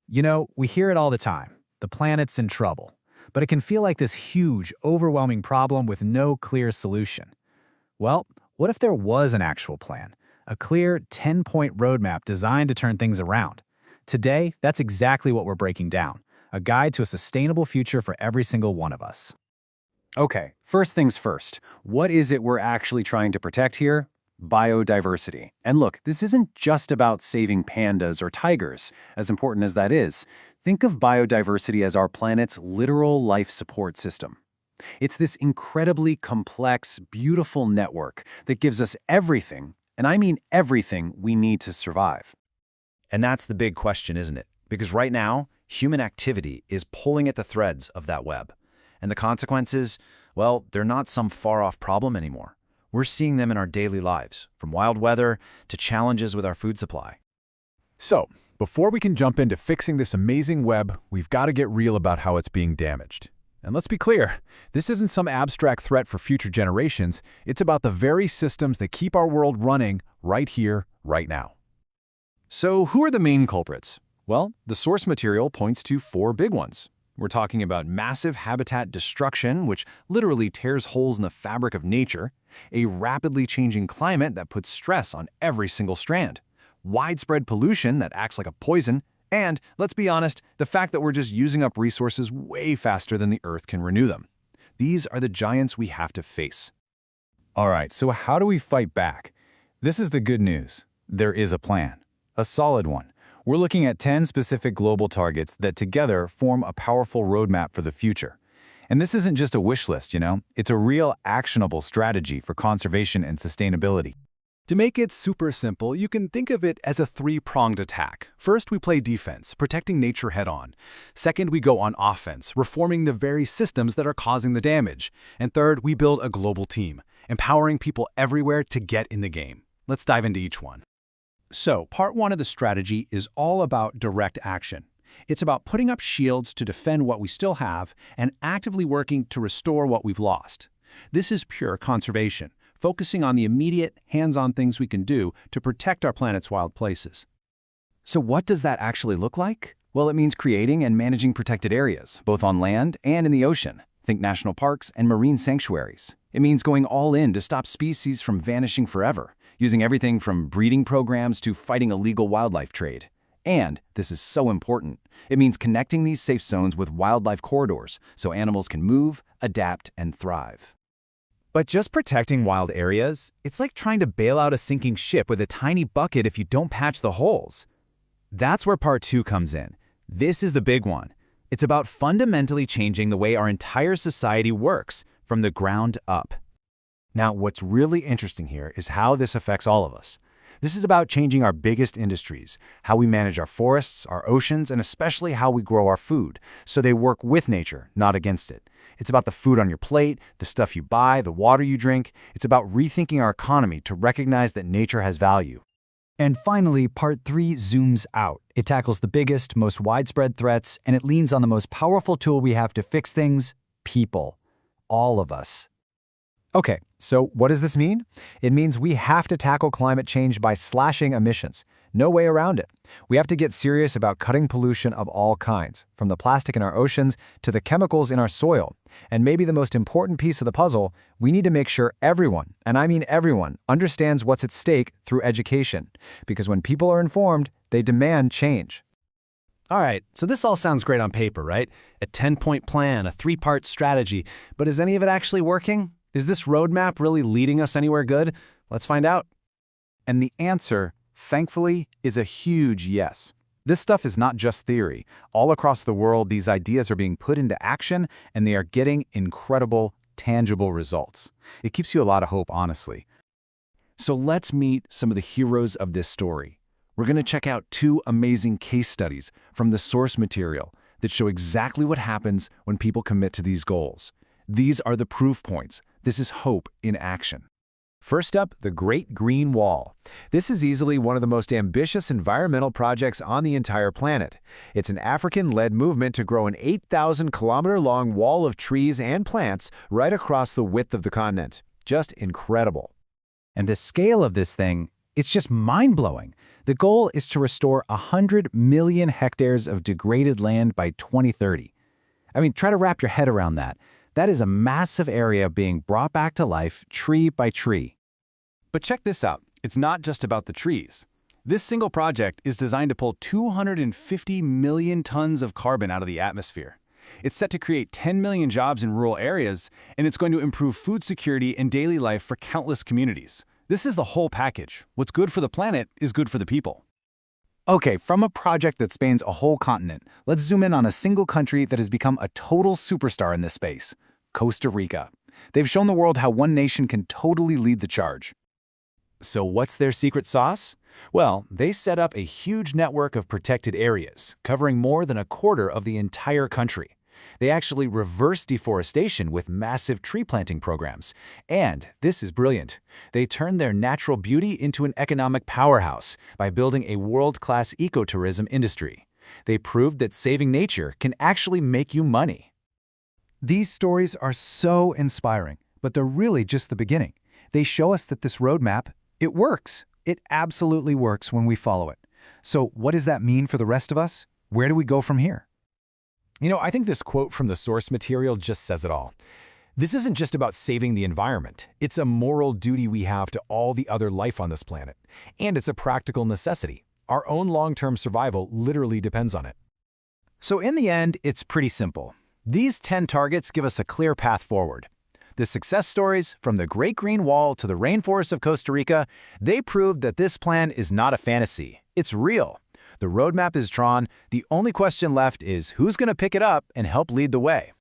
You know, we hear it all the time. The planet's in trouble. But it can feel like this huge, overwhelming problem with no clear solution. Well, what if there was an actual plan? A clear 10-point roadmap designed to turn things around. Today, that's exactly what we're breaking down. A guide to a sustainable future for every single one of us. Okay, first things first. What is it we're actually trying to protect here? Biodiversity. And look, this isn't just about saving pandas or tigers, as important as that is. Think of biodiversity as our planet's literal life support system. It's this incredibly complex, beautiful network that gives us everything, and I mean everything, we need to survive. And that's the big question, isn't it? Because right now, human activity is pulling at the threads of that web. And the consequences, well, they're not some far-off problem anymore. We're seeing them in our daily lives, from wild weather to challenges with our food supply. So, before we can jump into fixing this amazing web, we've got to get real about how it's being damaged. And let's be clear, this isn't some abstract threat for future generations. It's about the very systems that keep our world running right here, right now. So who are the main culprits? Well, the source material points to 4 big ones. We're talking about massive habitat destruction, which literally tears holes in the fabric of nature, a rapidly changing climate that puts stress on every single strand, widespread pollution that acts like a poison, and, let's be honest, the fact that we're just using up resources way faster than the Earth can renew them. These are the giants we have to face. All right, so how do we fight back? This is the good news. There is a plan. A solid one. We're looking at 10 specific global targets that together form a powerful roadmap for the future. And this isn't just a wish list, you know? It's a real actionable strategy for conservation and sustainability. To make it super simple, you can think of it as a 3-pronged attack. First, we play defense, protecting nature head-on. Second, we go on offense, reforming the very systems that are causing the damage. And third, we build a global team, empowering people everywhere to get in the game. Let's dive into each one. So, part 1 of the strategy is all about direct action. It's about putting up shields to defend what we still have and actively working to restore what we've lost. This is pure conservation, focusing on the immediate, hands-on things we can do to protect our planet's wild places. So what does that actually look like? Well, it means creating and managing protected areas, both on land and in the ocean. Think national parks and marine sanctuaries. It means going all in to stop species from vanishing forever, using everything from breeding programs to fighting illegal wildlife trade. And, this is so important, it means connecting these safe zones with wildlife corridors so animals can move, adapt, and thrive. But just protecting wild areas, it's like trying to bail out a sinking ship with a tiny bucket if you don't patch the holes. That's where part 2 comes in. This is the big one. It's about fundamentally changing the way our entire society works, from the ground up. Now, what's really interesting here is how this affects all of us. This is about changing our biggest industries, how we manage our forests, our oceans, and especially how we grow our food, so they work with nature, not against it. It's about the food on your plate, the stuff you buy, the water you drink. It's about rethinking our economy to recognize that nature has value. And finally, part 3 zooms out. It tackles the biggest, most widespread threats, and it leans on the most powerful tool we have to fix things: people. All of us. Okay, so what does this mean? It means we have to tackle climate change by slashing emissions. No way around it. We have to get serious about cutting pollution of all kinds, from the plastic in our oceans to the chemicals in our soil. And maybe the most important piece of the puzzle, we need to make sure everyone, and I mean everyone, understands what's at stake through education. Because when people are informed, they demand change. All right, so this all sounds great on paper, right? A 10-point plan, a 3-part strategy, but is any of it actually working? Is this roadmap really leading us anywhere good? Let's find out. And the answer, thankfully, is a huge yes. This stuff is not just theory. All across the world, these ideas are being put into action, and they are getting incredible, tangible results. It keeps you a lot of hope, honestly. So let's meet some of the heroes of this story. We're going to check out 2 amazing case studies from the source material that show exactly what happens when people commit to these goals. These are the proof points. This is hope in action. First up, the Great Green Wall. This is easily one of the most ambitious environmental projects on the entire planet. It's an African-led movement to grow an 8,000-kilometer-long wall of trees and plants right across the width of the continent. Just incredible. And the scale of this thing, It's just mind-blowing. The goal is to restore 100 million hectares of degraded land by 2030. I mean, try to wrap your head around that. That is a massive area being brought back to life tree by tree. But check this out. It's not just about the trees. This single project is designed to pull 250 million tons of carbon out of the atmosphere. It's set to create 10 million jobs in rural areas, and it's going to improve food security and daily life for countless communities. This is the whole package. What's good for the planet is good for the people. Okay, from a project that spans a whole continent, let's zoom in on a single country that has become a total superstar in this space, Costa Rica. They've shown the world how one nation can totally lead the charge. So what's their secret sauce? Well, they set up a huge network of protected areas, covering more than a quarter of the entire country. They actually reverse deforestation with massive tree planting programs. And, this is brilliant, they turn their natural beauty into an economic powerhouse by building a world-class ecotourism industry. They proved that saving nature can actually make you money. These stories are so inspiring, but they're really just the beginning. They show us that this roadmap, it works. It absolutely works when we follow it. So what does that mean for the rest of us? Where do we go from here? You know, I think this quote from the source material just says it all. This isn't just about saving the environment. It's a moral duty we have to all the other life on this planet. And it's a practical necessity. Our own long-term survival literally depends on it. So in the end, it's pretty simple. These 10 targets give us a clear path forward. The success stories, from the Great Green Wall to the rainforests of Costa Rica, they proved that this plan is not a fantasy. It's real. The roadmap is drawn. The only question left is who's going to pick it up and help lead the way.